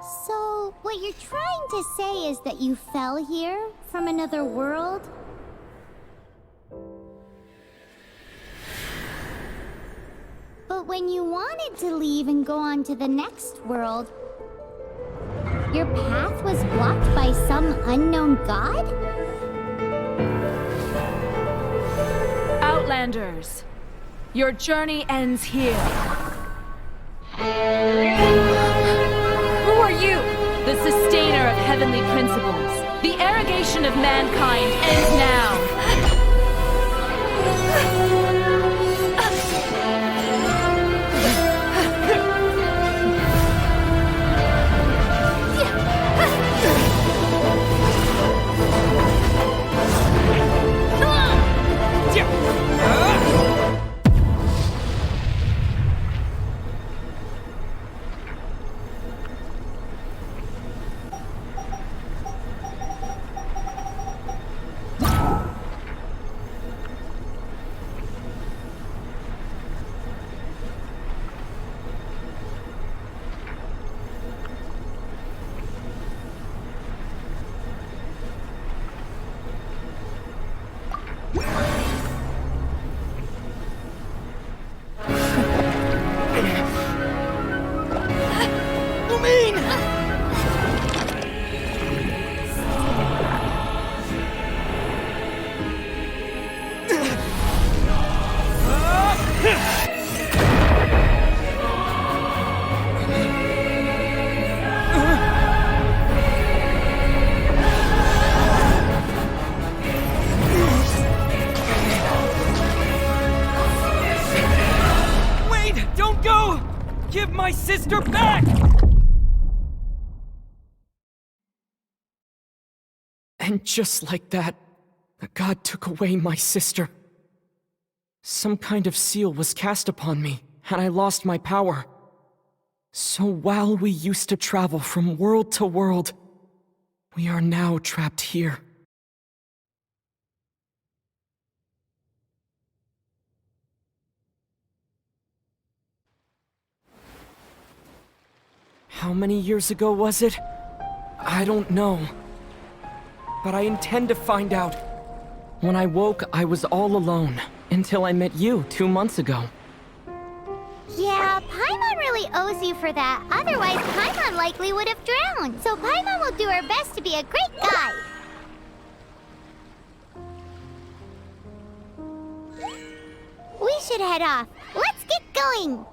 So, what you're trying to say is that you fell here from another world? But when you wanted to leave and go on to the next world, your path was blocked by some unknown god? Outlanders, your journey ends here. Who are you? The sustainer of heavenly principles. The arrogation of mankind ends now. Give my sister back! And just like that, the god took away my sister. Some kind of seal was cast upon me, and I lost my power. So while we used to travel from world to world, we are now trapped here. How many years ago was it? I don't know. But I intend to find out. When I woke, I was all alone, until I met you 2 months ago. Yeah, Paimon really owes you for that. Otherwise, Paimon likely would have drowned. So Paimon will do her best to be a great guide. We should head off. Let's get going!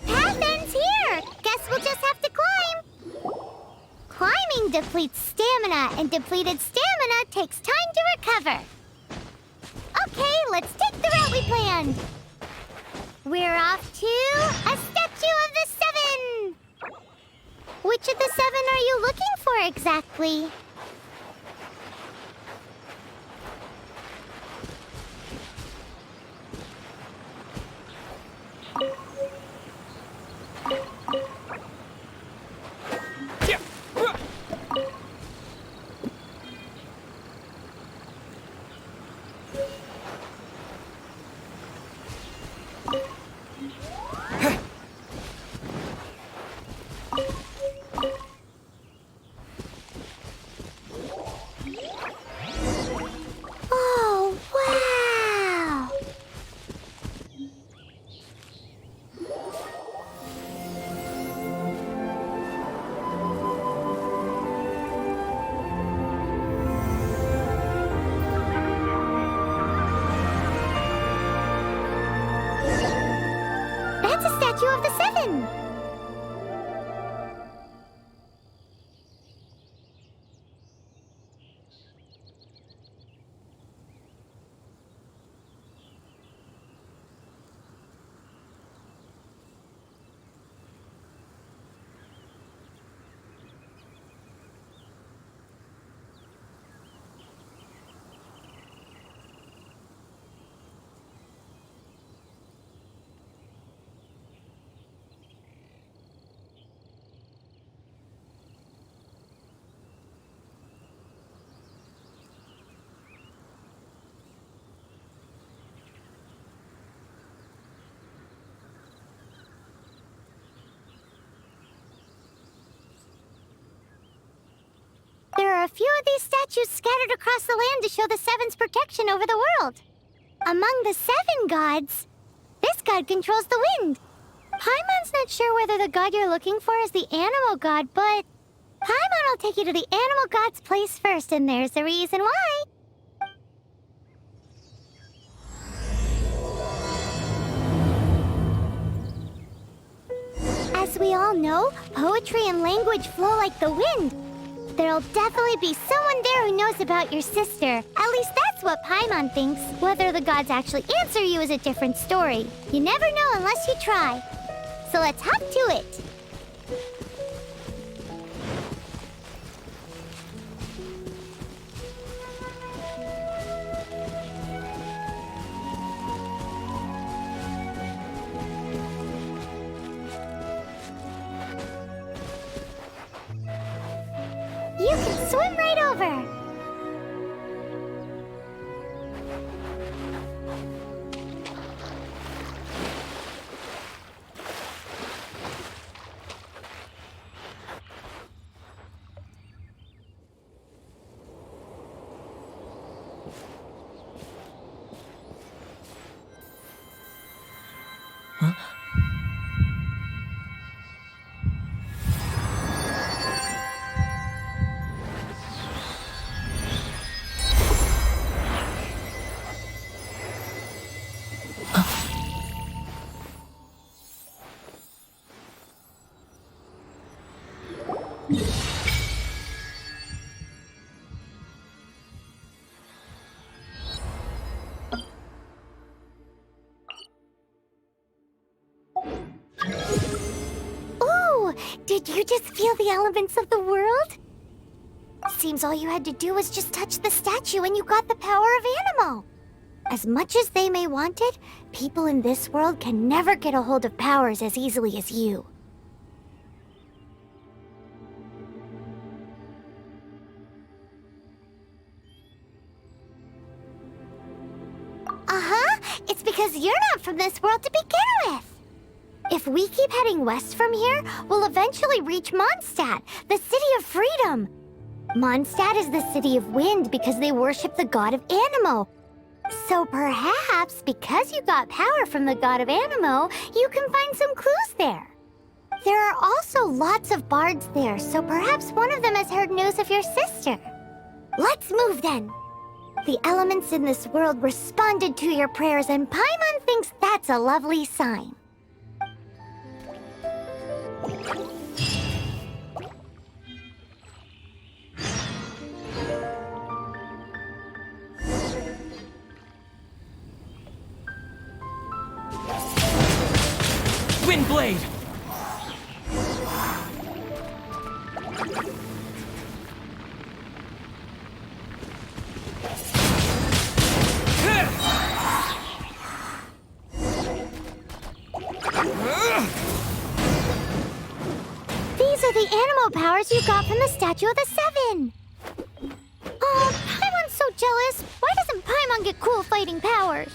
path ends here. Guess we'll just have to climb. Climbing depletes stamina, and depleted stamina takes time to recover. Okay, let's take the route we planned. We're off to a statue of the seven. Which of the seven are you looking for exactly? Oh, wow! That's a statue of the seven! There are a few of these statues scattered across the land to show the Seven's protection over the world. Among the seven gods, this god controls the wind. Paimon's not sure whether the god you're looking for is the animal god, but Paimon will take you to the animal god's place first, and there's the reason why. As we all know, poetry and language flow like the wind. There'll definitely be someone there who knows about your sister. At least that's what Paimon thinks. Whether the gods actually answer you is a different story. You never know unless you try. So let's hop to it. You can swim right over. Ooh, did you just feel the elements of the world? Seems all you had to do was just touch the statue and you got the power of Animo. As much as they may want it, people in this world can never get a hold of powers as easily as you. Uh-huh, it's because you're not from this world to begin with. If we keep heading west from here, we'll eventually reach Mondstadt, the city of freedom. Mondstadt is the city of wind because they worship the god of Animo. So perhaps, because you got power from the god of Animo, you can find some clues there. There are also lots of bards there, so perhaps one of them has heard news of your sister. Let's move then. The elements in this world responded to your prayers, and Paimon thinks that's a lovely sign. Windblade! These are the animal powers you got from the Statue of the Seven! Oh, Paimon's so jealous. Why doesn't Paimon get cool fighting powers?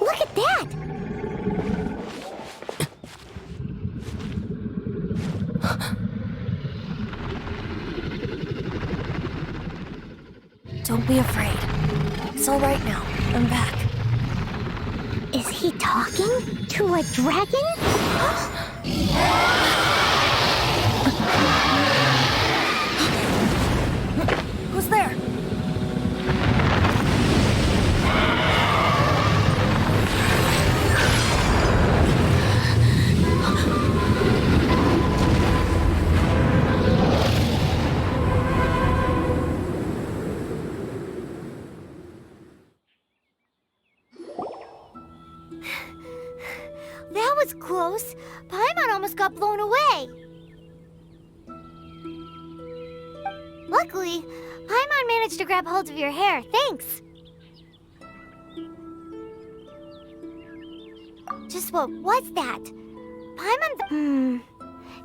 Look at that! Don't be afraid. It's all right now. I'm back. Is he talking to a dragon? Who's there? That was close. Paimon almost got blown away. Luckily, Paimon managed to grab hold of your hair. Thanks. Just what was that? Paimon...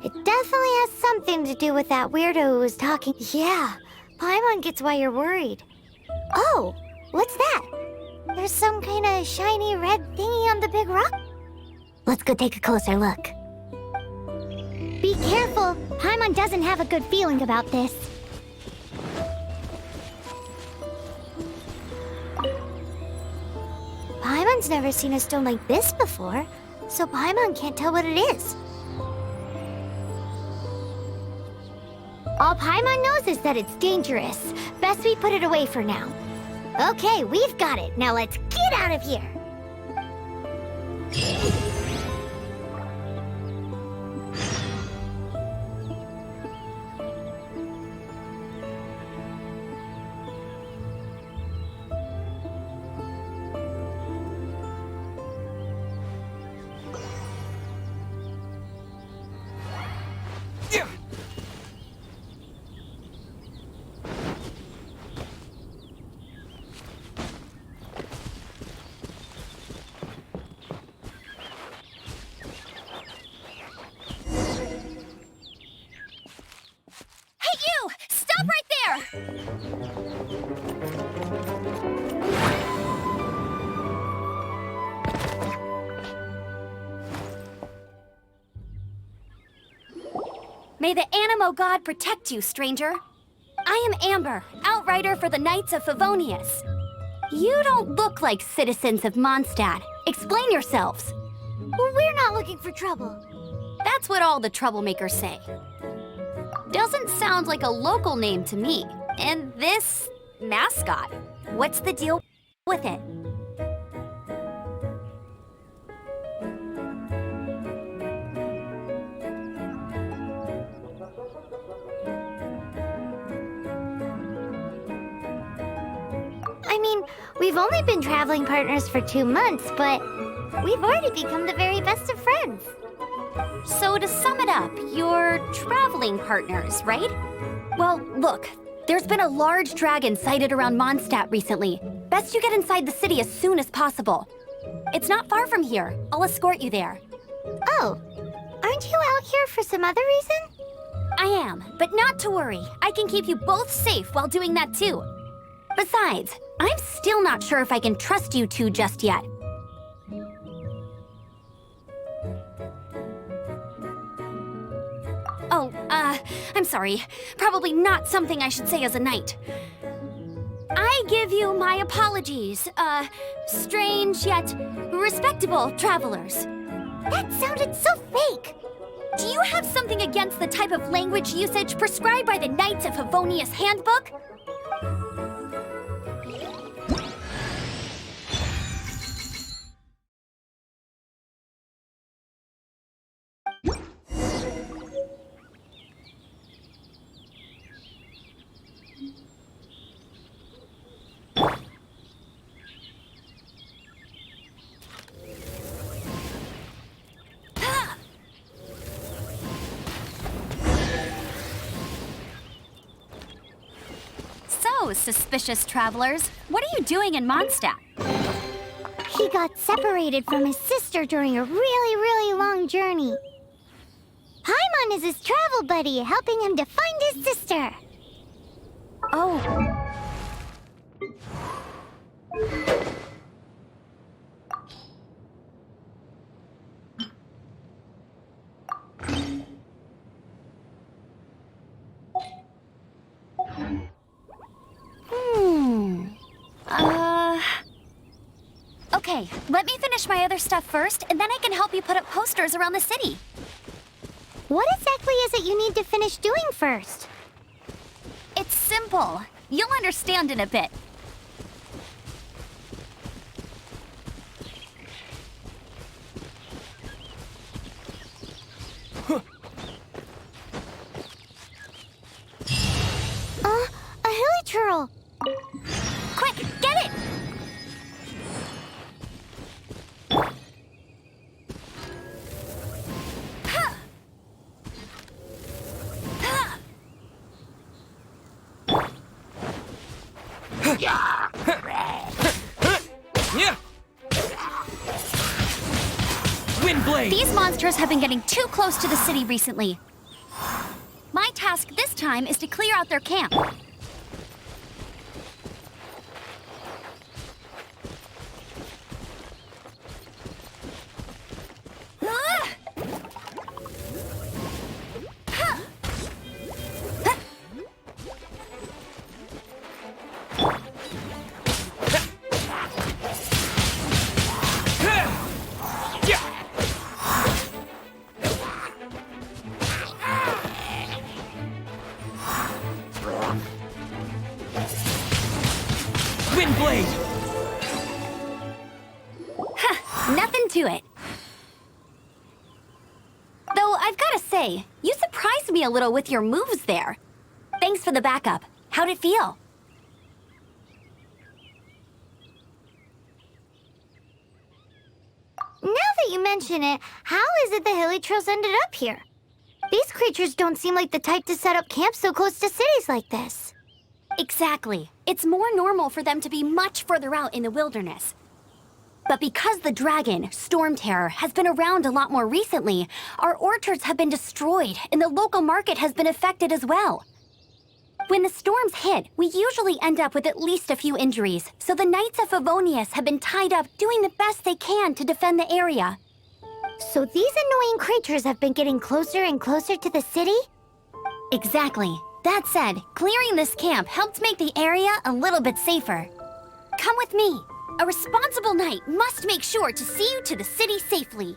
It definitely has something to do with that weirdo who was talking. Yeah, Paimon gets why you're worried. Oh, what's that? There's some kind of shiny red thingy on the big rock. Let's go take a closer look. Be careful. Paimon doesn't have a good feeling about this. Paimon's never seen a stone like this before, so Paimon can't tell what it is. All Paimon knows is that it's dangerous. Best we put it away for now. Okay, we've got it. Now let's get out of here. May the Animo God protect you, stranger. I am Amber, outrider for the Knights of Favonius. You don't look like citizens of Mondstadt. Explain yourselves. We're not looking for trouble. That's what all the troublemakers say. Doesn't sound like a local name to me. And this mascot, what's the deal with it? I mean, we've only been traveling partners for 2 months, but we've already become the very best of friends. So to sum it up, you're traveling partners, right? Well, look, there's been a large dragon sighted around Mondstadt recently. Best you get inside the city as soon as possible. It's not far from here. I'll escort you there. Oh, aren't you out here for some other reason? I am, but not to worry. I can keep you both safe while doing that too. Besides, I'm still not sure if I can trust you two just yet. Oh, I'm sorry. Probably not something I should say as a knight. I give you my apologies, strange yet respectable travelers. That sounded so fake. Do you have something against the type of language usage prescribed by the Knights of Favonius Handbook? So, suspicious travelers, what are you doing in Mondstadt? He got separated from his sister during a really long journey. Paimon is his travel buddy, helping him to find his sister. Oh. Okay, let me finish my other stuff first, and then I can help you put up posters around the city. What exactly is it you need to finish doing first? It's simple. You'll understand in a bit. A hilichurl. Quick, get it! Windblade! These monsters have been getting too close to the city recently. My task this time is to clear out their camp. Windblade! Nothing to it. Though I've got to say, you surprised me a little with your moves there. Thanks for the backup. How'd it feel? Now that you mention it, how is it the hilichurls ended up here? These creatures don't seem like the type to set up camp so close to cities like this. Exactly. It's more normal for them to be much further out in the wilderness. But because the dragon, Storm Terror, has been around a lot more recently, our orchards have been destroyed and the local market has been affected as well. When the storms hit, we usually end up with at least a few injuries, so the Knights of Favonius have been tied up doing the best they can to defend the area. So these annoying creatures have been getting closer and closer to the city? Exactly. That said, clearing this camp helped make the area a little bit safer. Come with me. A responsible knight must make sure to see you to the city safely.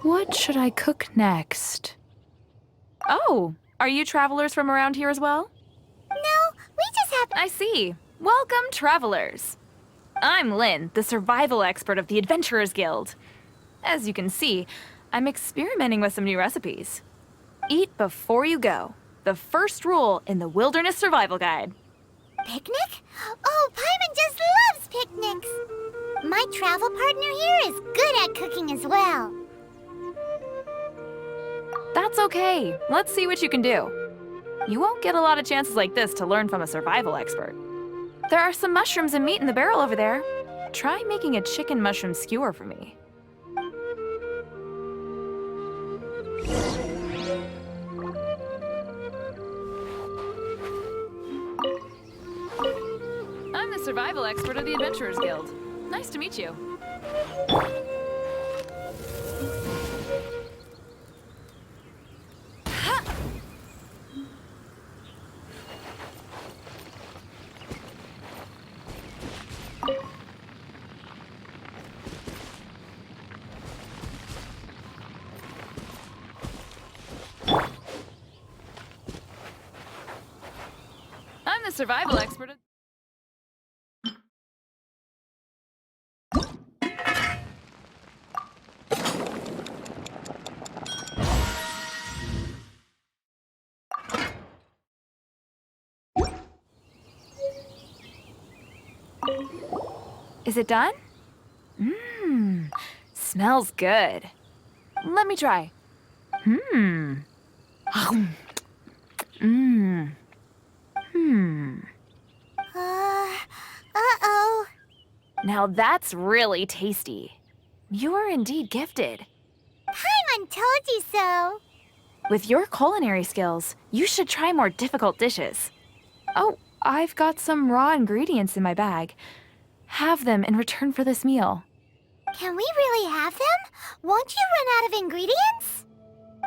What should I cook next? Oh, are you travelers from around here as well? No, we just have. I see. Welcome, travelers. I'm Lynn, the survival expert of the Adventurers Guild. As you can see, I'm experimenting with some new recipes. Eat before you go. The first rule in the Wilderness Survival Guide. Picnic? Oh, Paimon just loves picnics. My travel partner here is good at cooking as well. That's okay. Let's see what you can do. You won't get a lot of chances like this to learn from a survival expert. There are some mushrooms and meat in the barrel over there. Try making a chicken mushroom skewer for me. I'm the survival expert of the Adventurers Guild. Nice to meet you. I'm the survival expert of... Is it done? Mmm, smells good. Let me try. Mmm. Mmm. Hmm. Uh-oh. Now that's really tasty. You're indeed gifted. Paimon told you so. With your culinary skills, you should try more difficult dishes. Oh, I've got some raw ingredients in my bag. Have them in return for this meal. Can we really have them? Won't you run out of ingredients?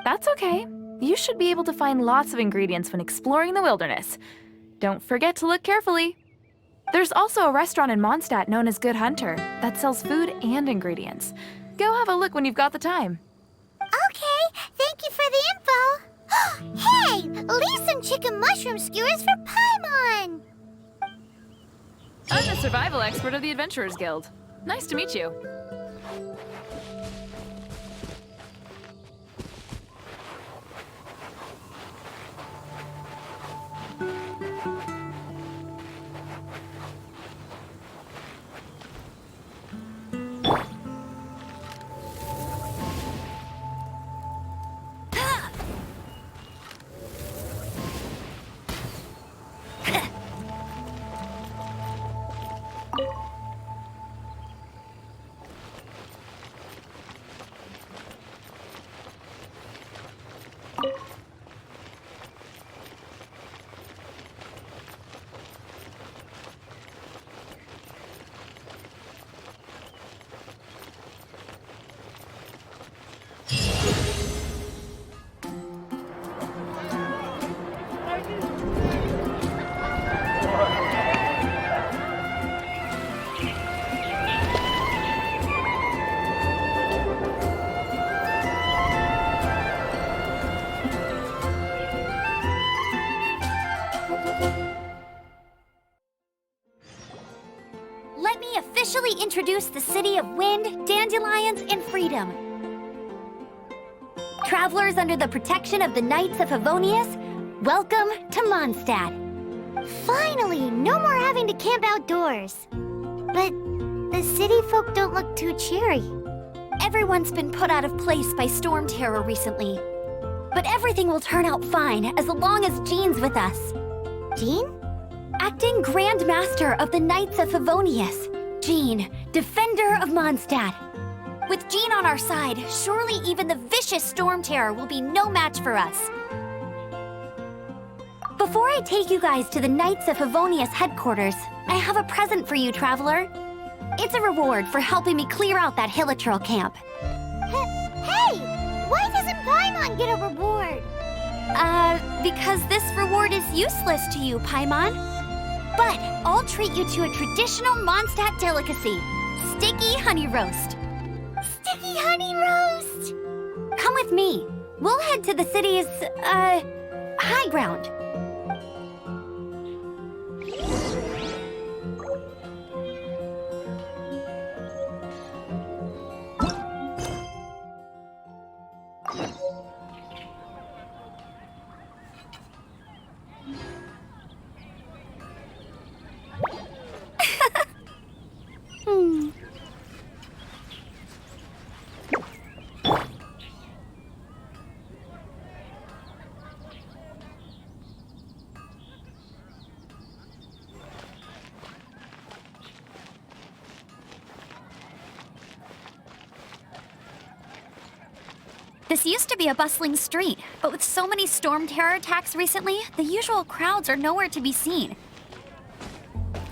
That's okay. You should be able to find lots of ingredients when exploring the wilderness. Don't forget to look carefully. There's also a restaurant in Mondstadt known as Good Hunter that sells food and ingredients. Go have a look when you've got the time. Okay, thank you for the info. Hey, leave some chicken mushroom skewers for Paimon. I'm the survival expert of the Adventurers Guild. Nice to meet you. officially introduce the city of wind, dandelions, and freedom. Travelers under the protection of the Knights of Favonius, welcome to Mondstadt. Finally, no more having to camp outdoors. But the city folk don't look too cheery. Everyone's been put out of place by storm terror recently. But everything will turn out fine as long as Jean's with us. Jean? Acting Grand Master of the Knights of Favonius, Jean, Defender of Mondstadt. With Jean on our side, surely even the vicious storm terror will be no match for us. Before I take you guys to the Knights of Favonius headquarters, I have a present for you, Traveler. It's a reward for helping me clear out that Hilichurl camp. Hey! Why doesn't Paimon get a reward? Because this reward is useless to you, Paimon. But I'll treat you to a traditional Mondstadt delicacy, sticky honey roast. Sticky honey roast! Come with me. We'll head to the city's, high ground. This used to be a bustling street, but with so many storm terror attacks recently, the usual crowds are nowhere to be seen.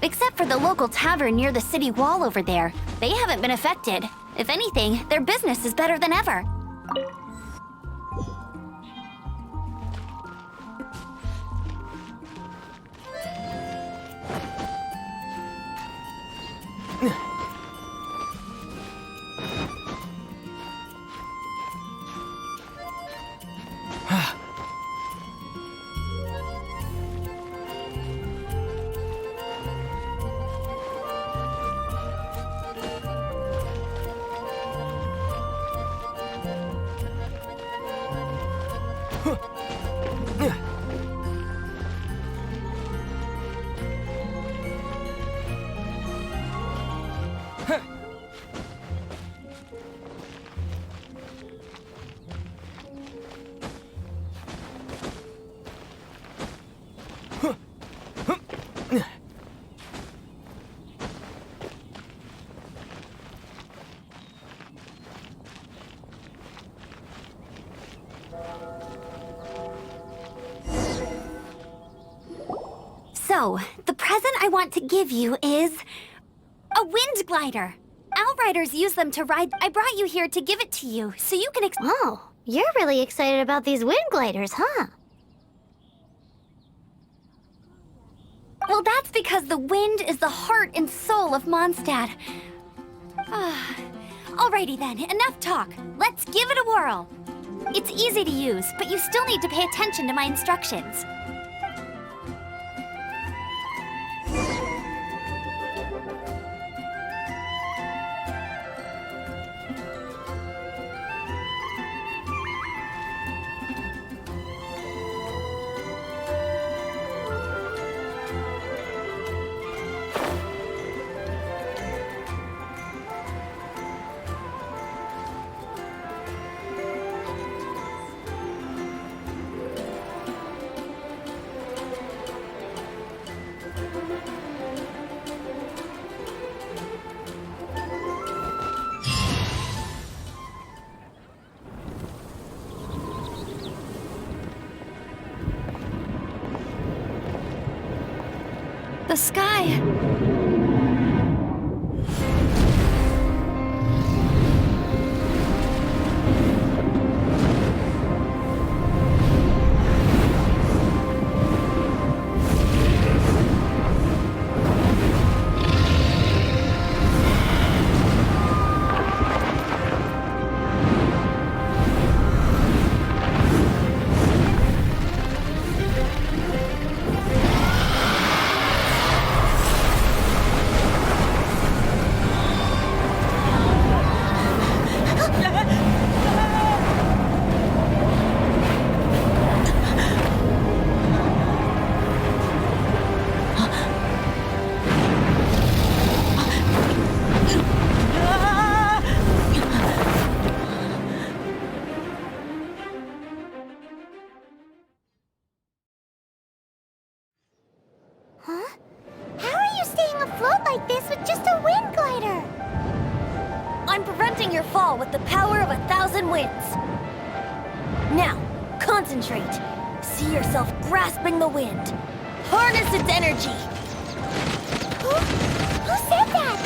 Except for the local tavern near the city wall over there. They haven't been affected. If anything, their business is better than ever. So, the present I want to give you is a wind glider. Outriders use them to ride. I brought you here to give it to you, so you can Oh, you're really excited about these wind gliders, huh? Well, that's because the wind is the heart and soul of Mondstadt. Alrighty then, enough talk. Let's give it a whirl. It's easy to use, but you still need to pay attention to my instructions. The sky. afloat like this with just a wind glider. I'm preventing your fall with the power of 1,000 winds. Now, concentrate. See yourself grasping the wind. Harness its energy. Who said that?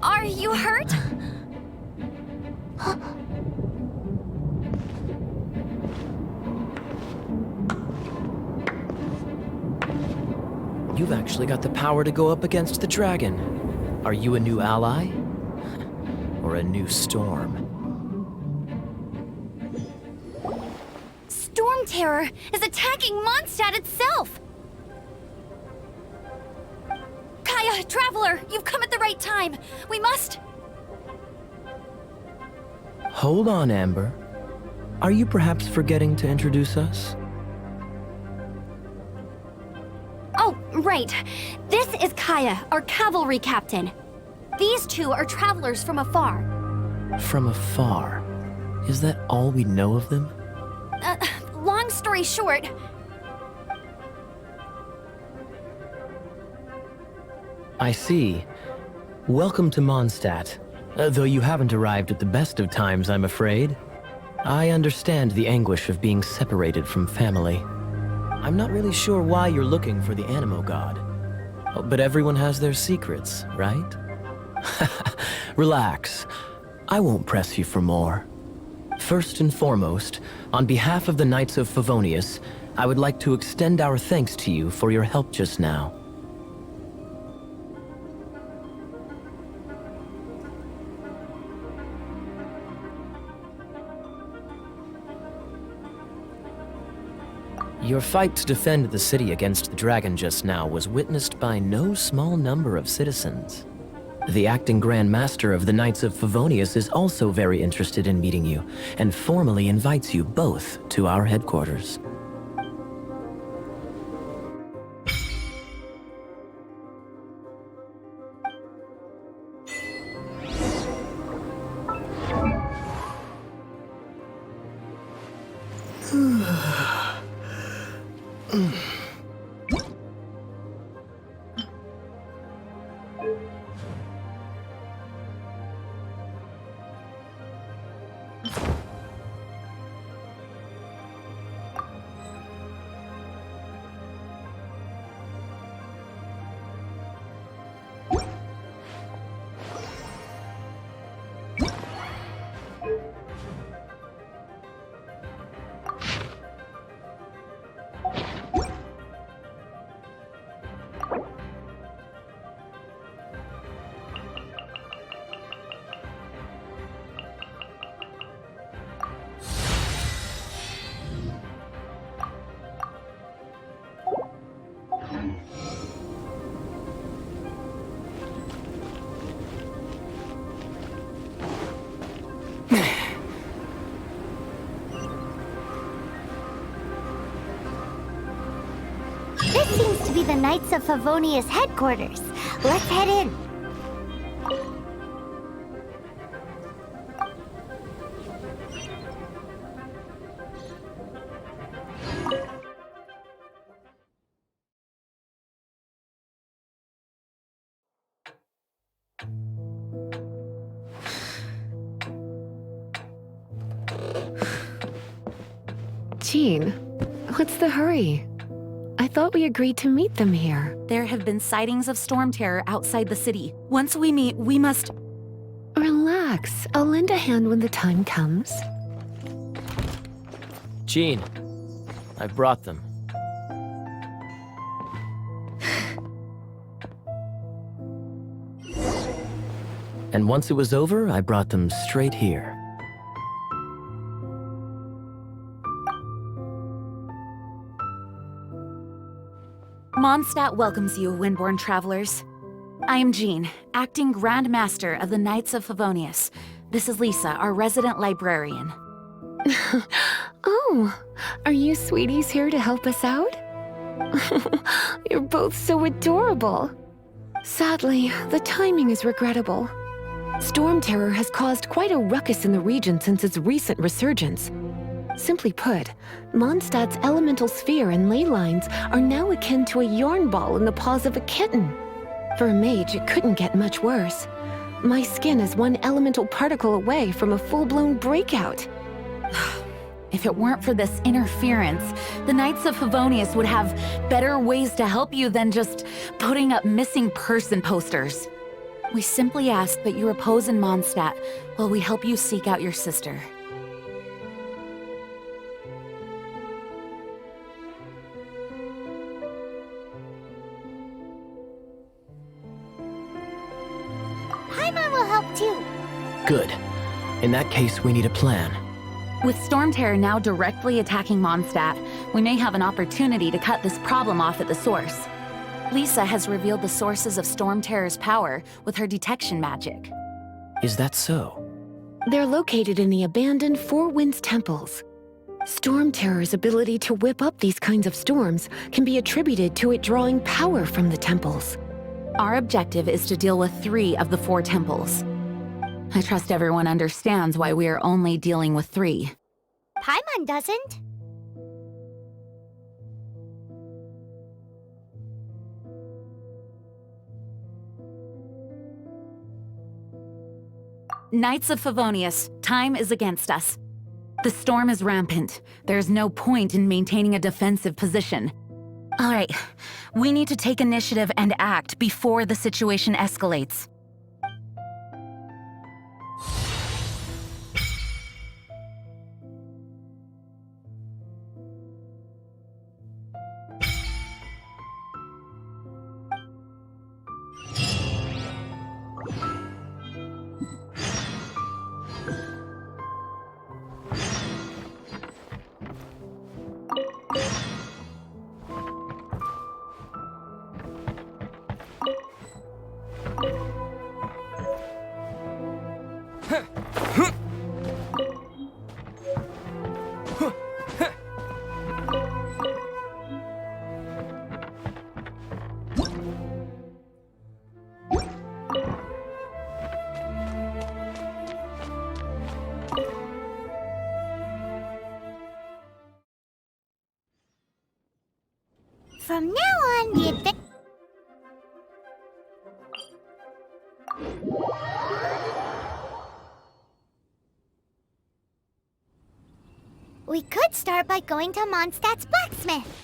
Are you hurt? You've actually got the power to go up against the dragon. Are you a new ally? Or a new storm? Storm Terror is attacking Mondstadt itself! Kaya, Traveler, you've come at the right time. We must... Hold on, Amber. Are you perhaps forgetting to introduce us? Oh, right. This is Kaya, our cavalry captain. These two are travelers from afar. From afar. Is that all we know of them? Long story short, I see. Welcome to Mondstadt. Though you haven't arrived at the best of times, I'm afraid. I understand the anguish of being separated from family. I'm not really sure why you're looking for the Animo God. But everyone has their secrets, right? Relax. I won't press you for more. First and foremost, on behalf of the Knights of Favonius, I would like to extend our thanks to you for your help just now. Your fight to defend the city against the dragon just now was witnessed by no small number of citizens. The acting Grand Master of the Knights of Favonius is also very interested in meeting you, and formally invites you both to our headquarters. This seems to be the Knights of Favonius headquarters. Let's head in. Jean, what's the hurry? I thought we agreed to meet them here. There have been sightings of storm terror outside the city. Once we meet, we must... Relax. I'll lend a hand when the time comes. Jean, I've brought them. And once it was over, I brought them straight here. Mondstadt welcomes you, Windborn travelers. I am Jean, acting Grand Master of the Knights of Favonius. This is Lisa, our resident librarian. Oh, are you sweeties here to help us out? You're both so adorable. Sadly, the timing is regrettable. Storm Terror has caused quite a ruckus in the region since its recent resurgence. Simply put, Mondstadt's elemental sphere and ley lines are now akin to a yarn ball in the paws of a kitten. For a mage, it couldn't get much worse. My skin is one elemental particle away from a full-blown breakout. If it weren't for this interference, the Knights of Favonius would have better ways to help you than just putting up missing person posters. We simply ask that you repose in Mondstadt while we help you seek out your sister. Paimon will help too. Good. In that case, we need a plan. With Storm Terror now directly attacking Mondstadt, we may have an opportunity to cut this problem off at the source. Lisa has revealed the sources of Storm Terror's power with her detection magic. Is that so? They're located in the abandoned Four Winds temples. Storm Terror's ability to whip up these kinds of storms can be attributed to it drawing power from the temples. Our objective is to deal with 3 of the 4 temples. I trust everyone understands why we are only dealing with 3. Paimon doesn't. Knights of Favonius, time is against us. The storm is rampant. There's no point in maintaining a defensive position. All right, we need to take initiative and act before the situation escalates. From now on, the We could start by going to Mondstadt's blacksmith.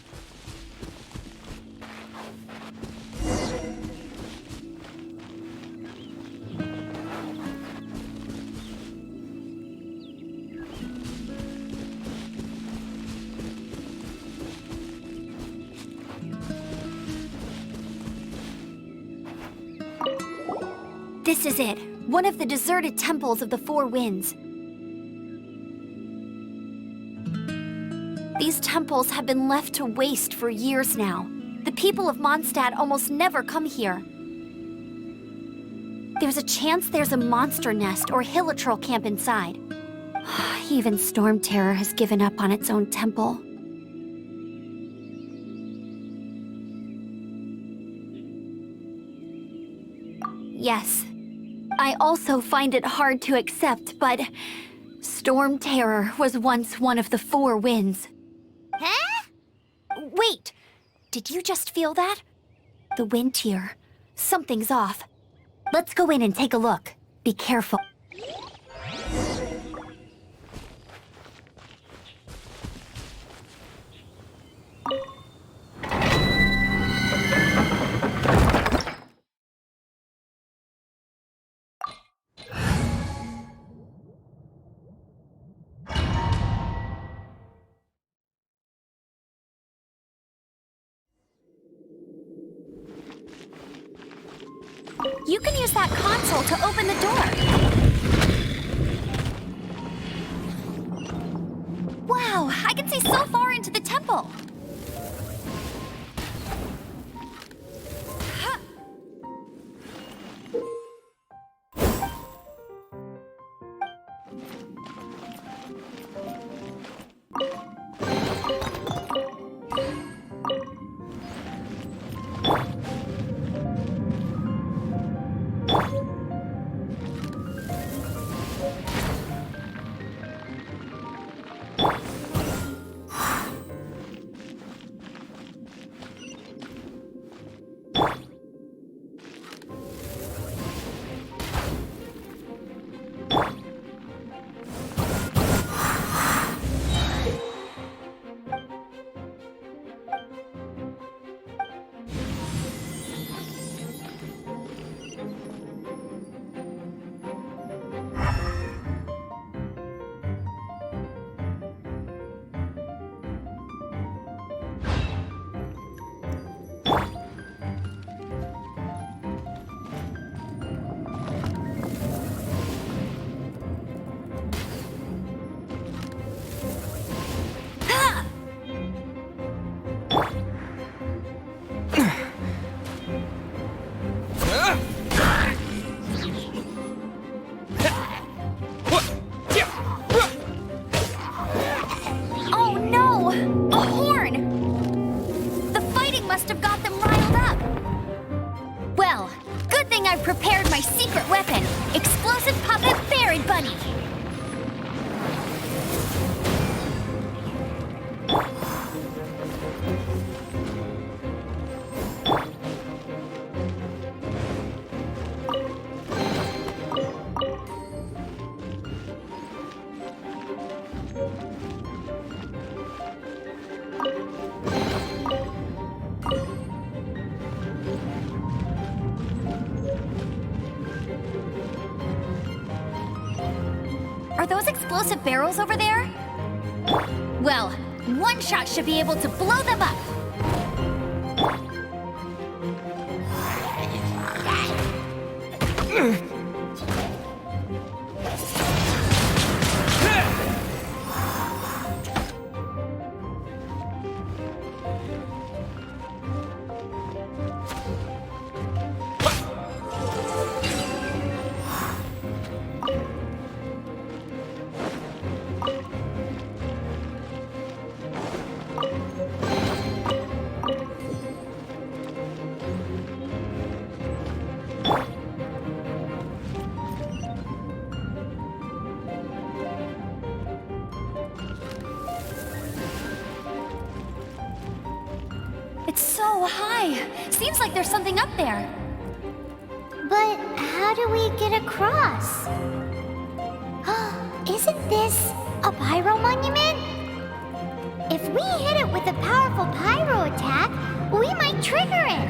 This is it. One of the deserted temples of the Four Winds. These temples have been left to waste for years now. The people of Mondstadt almost never come here. There's a chance there's a monster nest or hilitrol camp inside. Even Storm Terror has given up on its own temple. Yes, I also find it hard to accept, but Storm Terror was once one of the Four Winds. Huh? Wait! Did you just feel that? The wind here. Something's off. Let's go in and take a look. Be careful. you can use that console to open the door. Wow, I can see so far into the temple. Oh no! A horn! The fighting must have got them riled up. Well, good thing I've prepared my secret weapon, explosive puppet Fairy Bunny. Are those explosive barrels over there? Well, one shot should be able to blow them up. It's so high. Seems like there's something up there. But how do we get across? Isn't this a pyro monument? If we hit it with a powerful pyro attack, we might trigger it.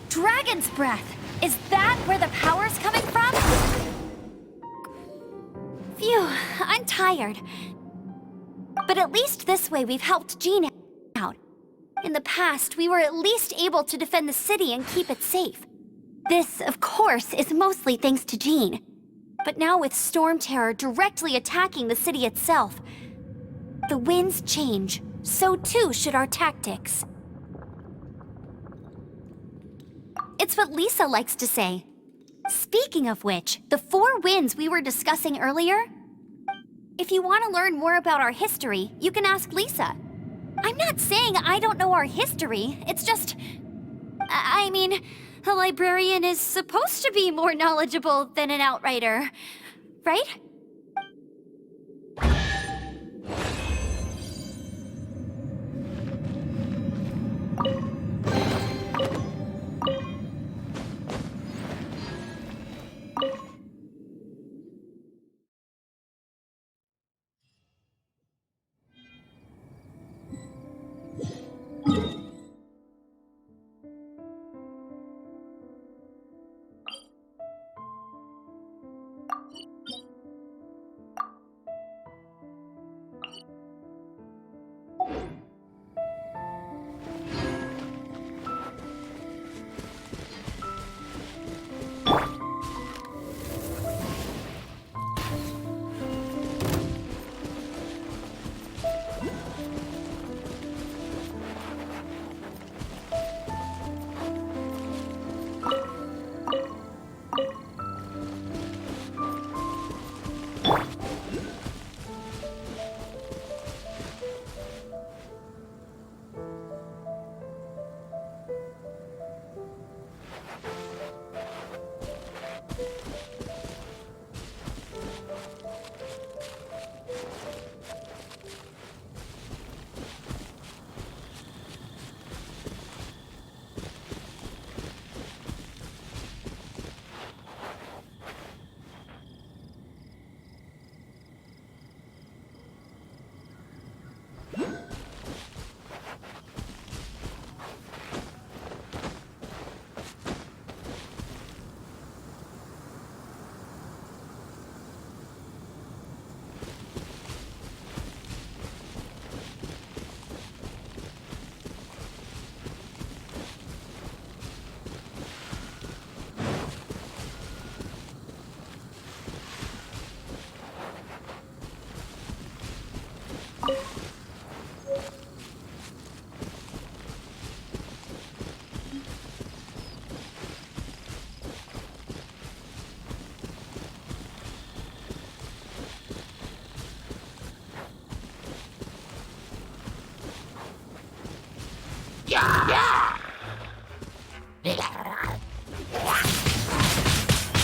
Dragon's breath! Is that where the power's coming from? Phew, I'm tired. But at least this way we've helped Jean out. In the past, we were at least able to defend the city and keep it safe. This, of course, is mostly thanks to Jean. But now with Storm Terror directly attacking the city itself, the winds change. So too should our tactics. It's what Lisa likes to say. Speaking of which, the 4 winds we were discussing earlier? If you want to learn more about our history, you can ask Lisa. I'm not saying I don't know our history, it's just... I mean, a librarian is supposed to be more knowledgeable than an outrider, right?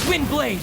Windblade!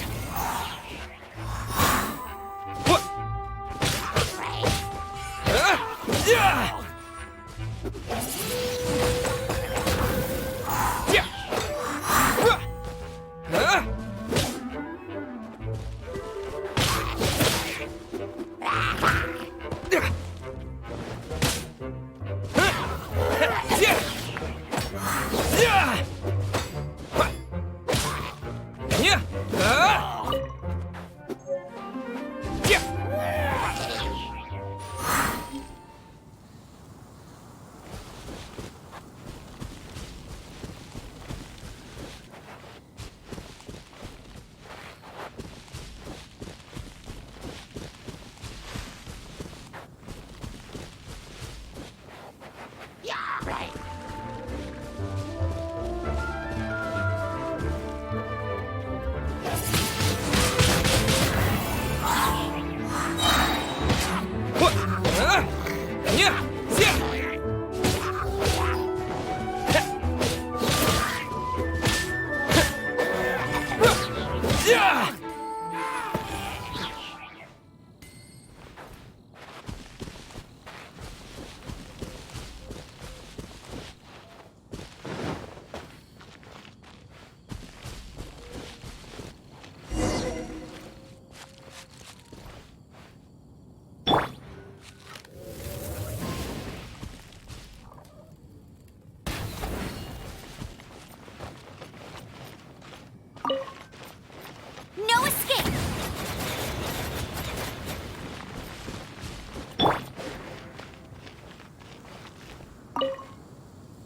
No escape!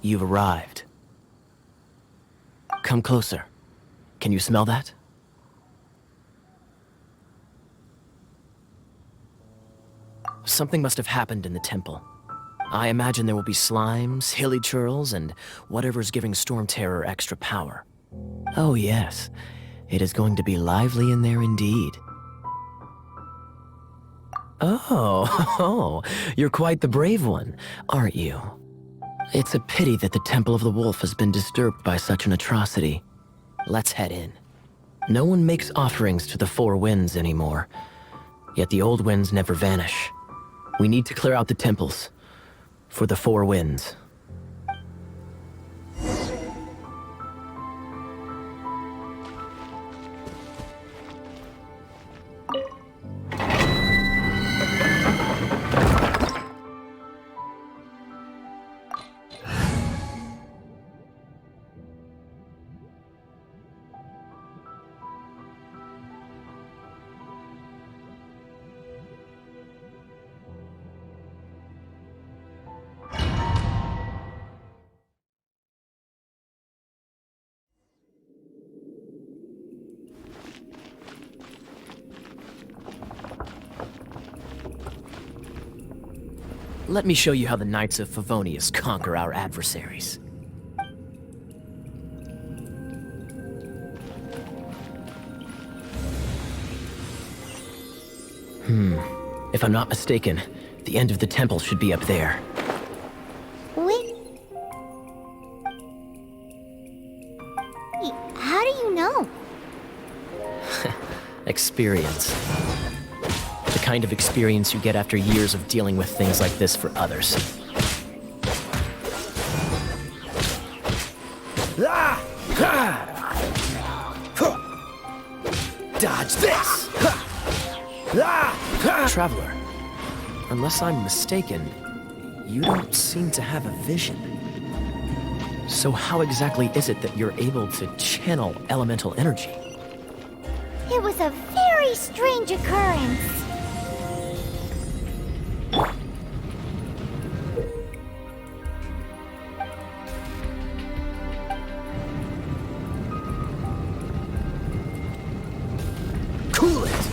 You've arrived. Come closer. Can you smell that? Something must have happened in the temple. I imagine there will be slimes, hilly churls, and whatever's giving Storm Terror extra power. Oh yes, it is going to be lively in there indeed. Oh, you're quite the brave one, aren't you? It's a pity that the Temple of the Wolf has been disturbed by such an atrocity. Let's head in. No one makes offerings to the Four Winds anymore, yet the old winds never vanish. We need to clear out the temples for the Four Winds. Let me show you how the Knights of Favonius conquer our adversaries. If I'm not mistaken, the end of the temple should be up there. Wait. How do you know? Experience. The kind of experience you get after years of dealing with things like this for others. Dodge this! Traveler, unless I'm mistaken, you don't seem to have a vision. So how exactly is it that you're able to channel elemental energy? It was a very strange occurrence. Cool it!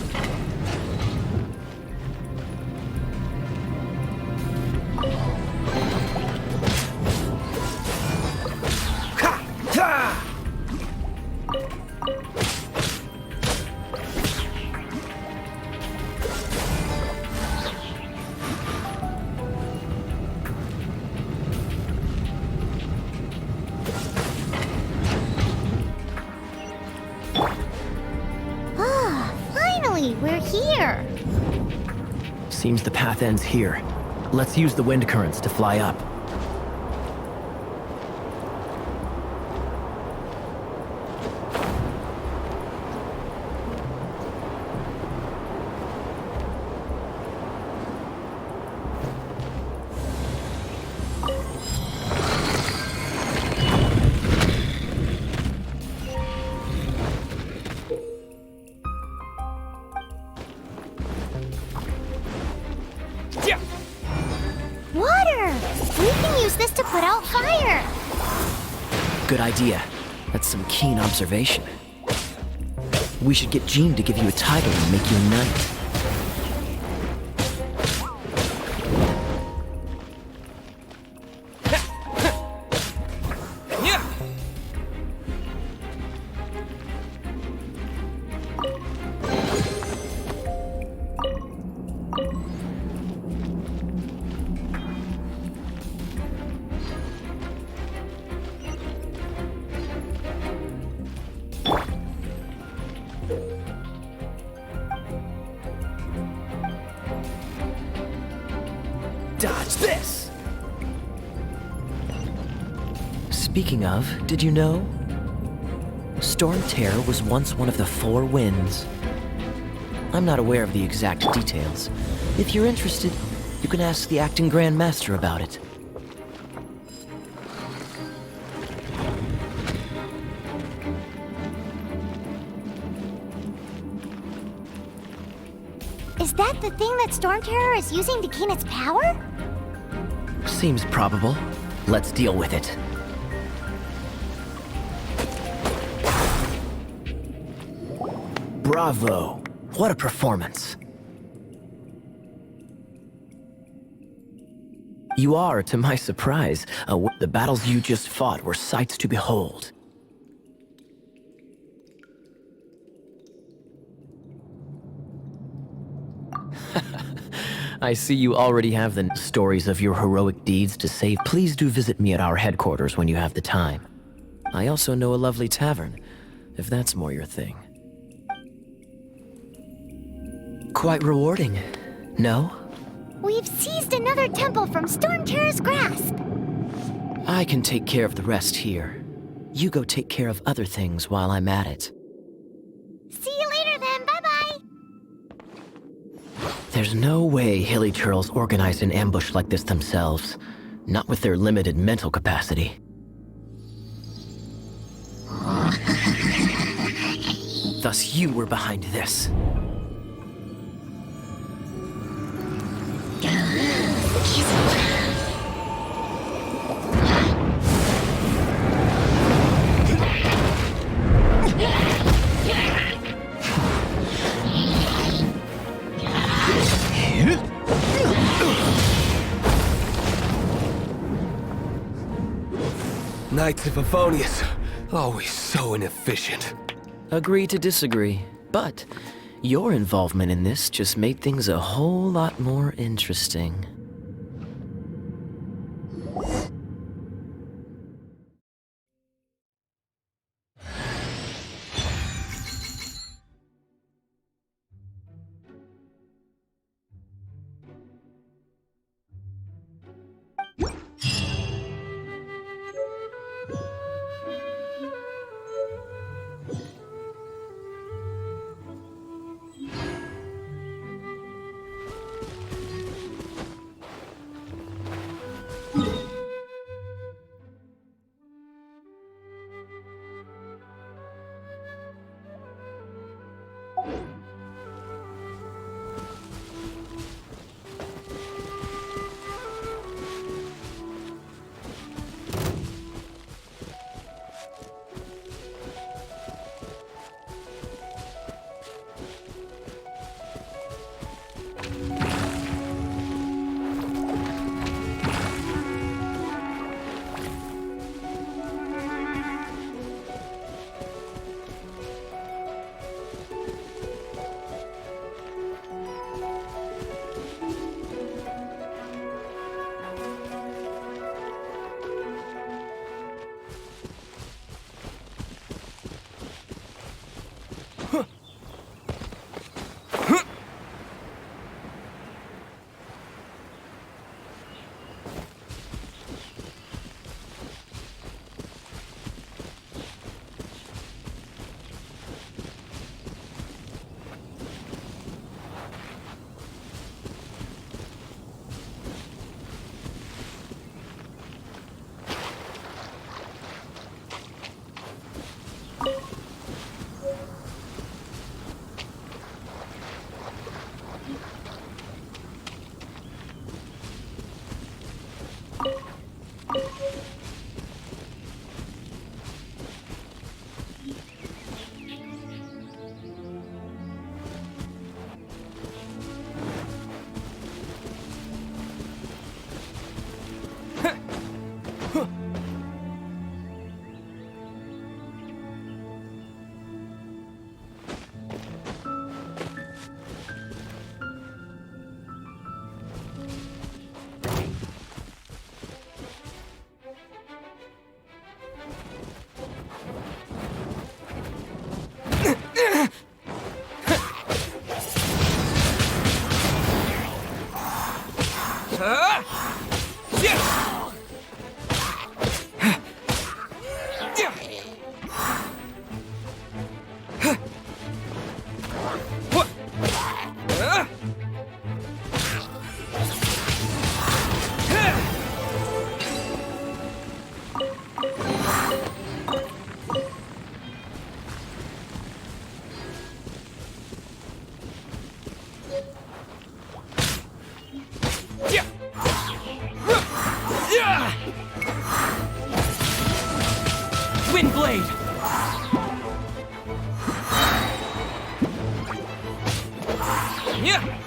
Seems the path ends here. Let's use the wind currents to fly up. Water! We can use this to put out fire! Good idea. That's some keen observation. We should get Jean to give you a title and make you a knight. Dodge this! Speaking of, did you know? Storm Terror was once one of the Four Winds. I'm not aware of the exact details. If you're interested, you can ask the acting Grand Master about it. Is that the thing that Storm Terror is using to gain its power? Seems probable. Let's deal with it. Bravo! What a performance! You are, to my surprise, the battles you just fought were sights to behold. I see you already have the stories of your heroic deeds to save. Please do visit me at our headquarters when you have the time. I also know a lovely tavern, if that's more your thing. Quite rewarding, no? We've seized another temple from Storm Terror's grasp! I can take care of the rest here. You go take care of other things while I'm at it. See you later then, bye-bye! There's no way Hilly Turtles organized an ambush like this themselves. Not with their limited mental capacity. Thus you were behind this. Knights of Favonius, always so inefficient. Agree to disagree, but your involvement in this just made things a whole lot more interesting. Windblade! Yeah!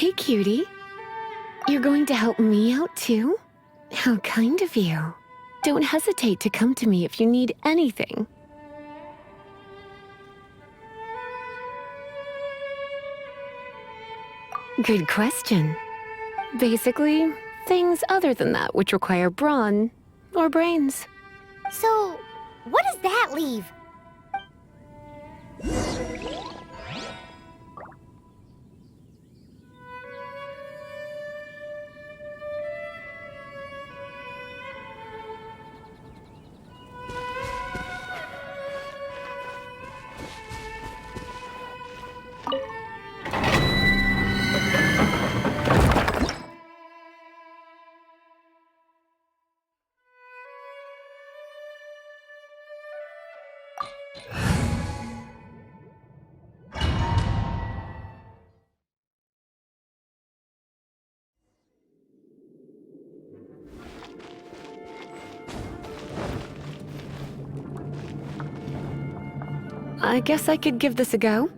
Hey, cutie. You're going to help me out, too? How kind of you. Don't hesitate to come to me if you need anything. Good question. Basically, things other than that which require brawn or brains. So, what does that leave? I guess I could give this a go.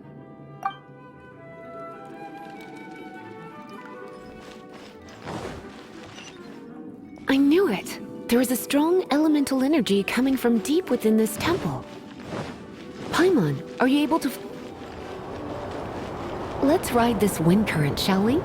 I knew it. There is a strong elemental energy coming from deep within this temple. Paimon, are you able to... Let's ride this wind current, shall we?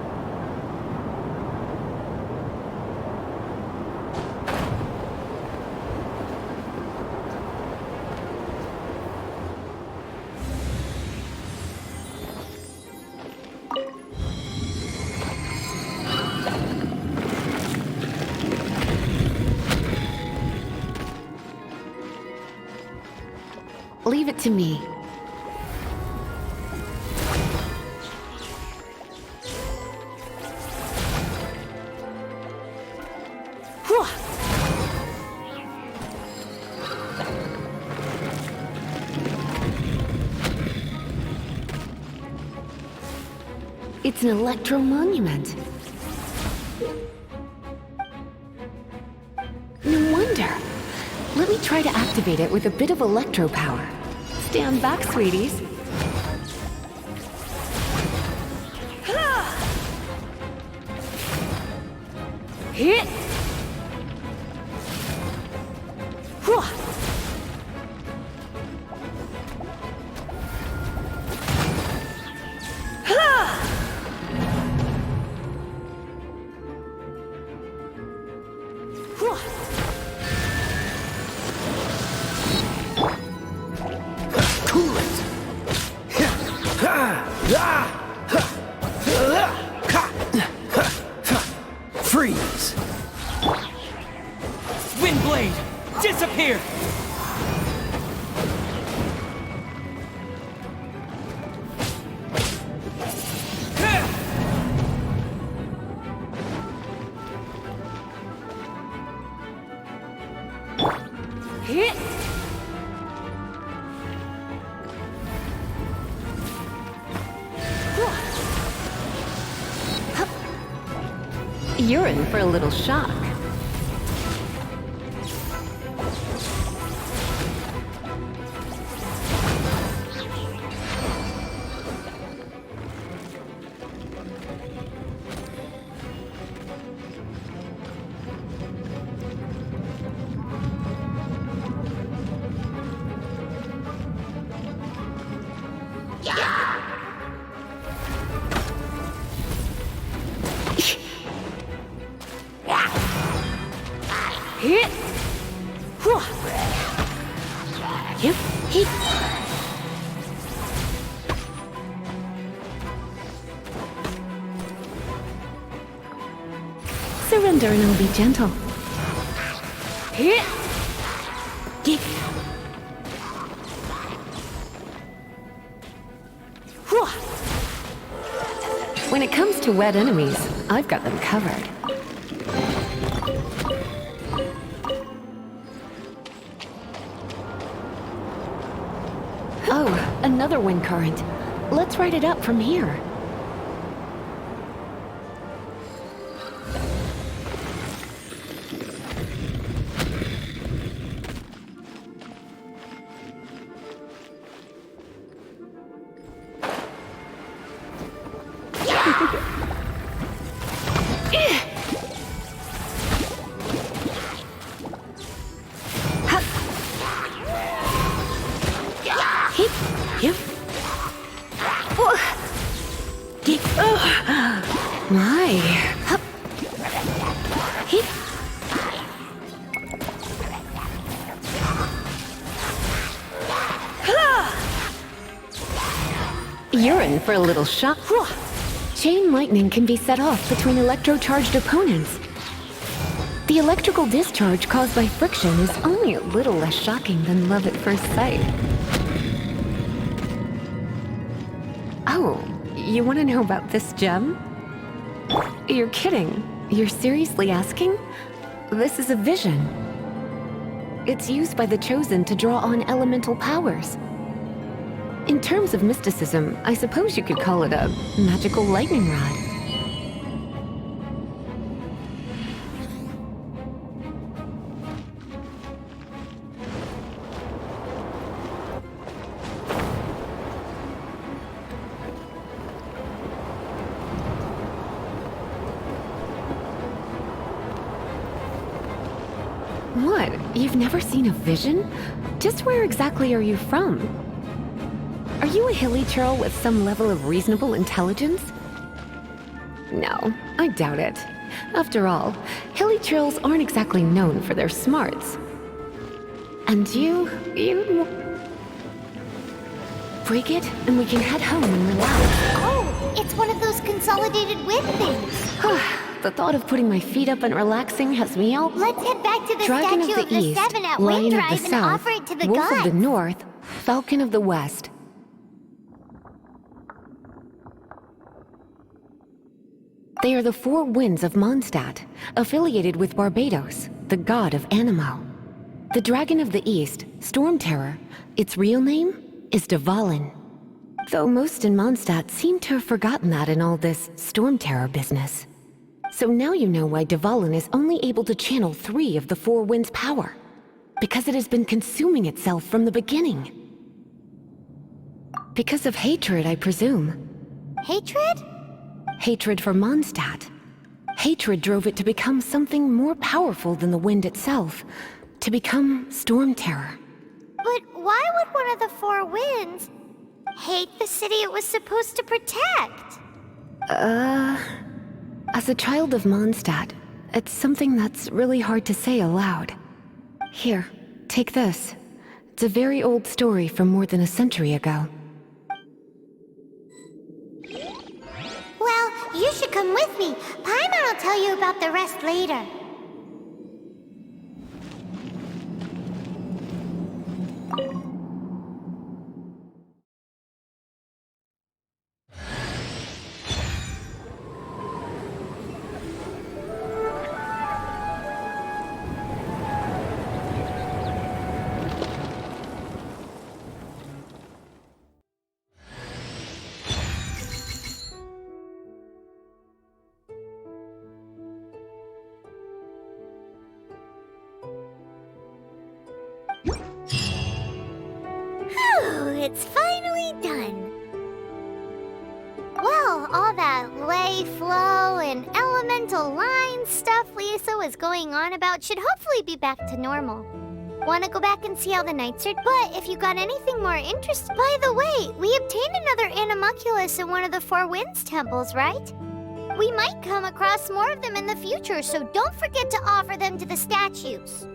Leave it to me. It's an electro monument. No wonder. Let me try to activate it with a bit of electro power. Stand back, sweeties. Hit! You're in for a little shock. Surrender and I'll be gentle. When it comes to wet enemies, I've got them covered. Oh, another wind current. Let's ride it up from here. You're in for a little shock. Chain lightning can be set off between electro-charged opponents. The electrical discharge caused by friction is only a little less shocking than love at first sight. Oh, you want to know about this gem? You're kidding. You're seriously asking? This is a vision. It's used by the Chosen to draw on elemental powers. In terms of mysticism, I suppose you could call it a magical lightning rod. What? You've never seen a vision? Just where exactly are you from? Are you a hilly churl with some level of reasonable intelligence? No, I doubt it. After all, hilly churls aren't exactly known for their smarts. And you... break it, and we can head home and relax. Oh, it's one of those consolidated wind things. The thought of putting my feet up and relaxing has me all... Let's head back to the Dragon statue of the East, Seven at Lion Wind of Drive the and South, offer it to the Wolf gods. of the North, Falcon of the West. They are the four winds of Mondstadt, affiliated with Barbados, the god of Anemo. The Dragon of the East, Storm Terror, its real name is Dvalin. Though most in Mondstadt seem to have forgotten that in all this Storm Terror business. So now you know why Dvalin is only able to channel 3 of the four winds' power. Because it has been consuming itself from the beginning. Because of hatred, I presume. Hatred? Hatred for Mondstadt. Hatred drove it to become something more powerful than the wind itself. To become Storm Terror. But why would one of the four winds hate the city it was supposed to protect? As a child of Mondstadt, it's something that's really hard to say aloud. Here, take this. It's a very old story from more than a century ago. Well, you should come with me. Paimon will tell you about the rest later. it's finally done. Well, all that lay, flow, and elemental line stuff Lisa was going on about should hopefully be back to normal. Want to go back and see how the nights are? But if you got anything more interesting... By the way, we obtained another animalculus in one of the Four Winds temples, right? We might come across more of them in the future, so don't forget to offer them to the statues.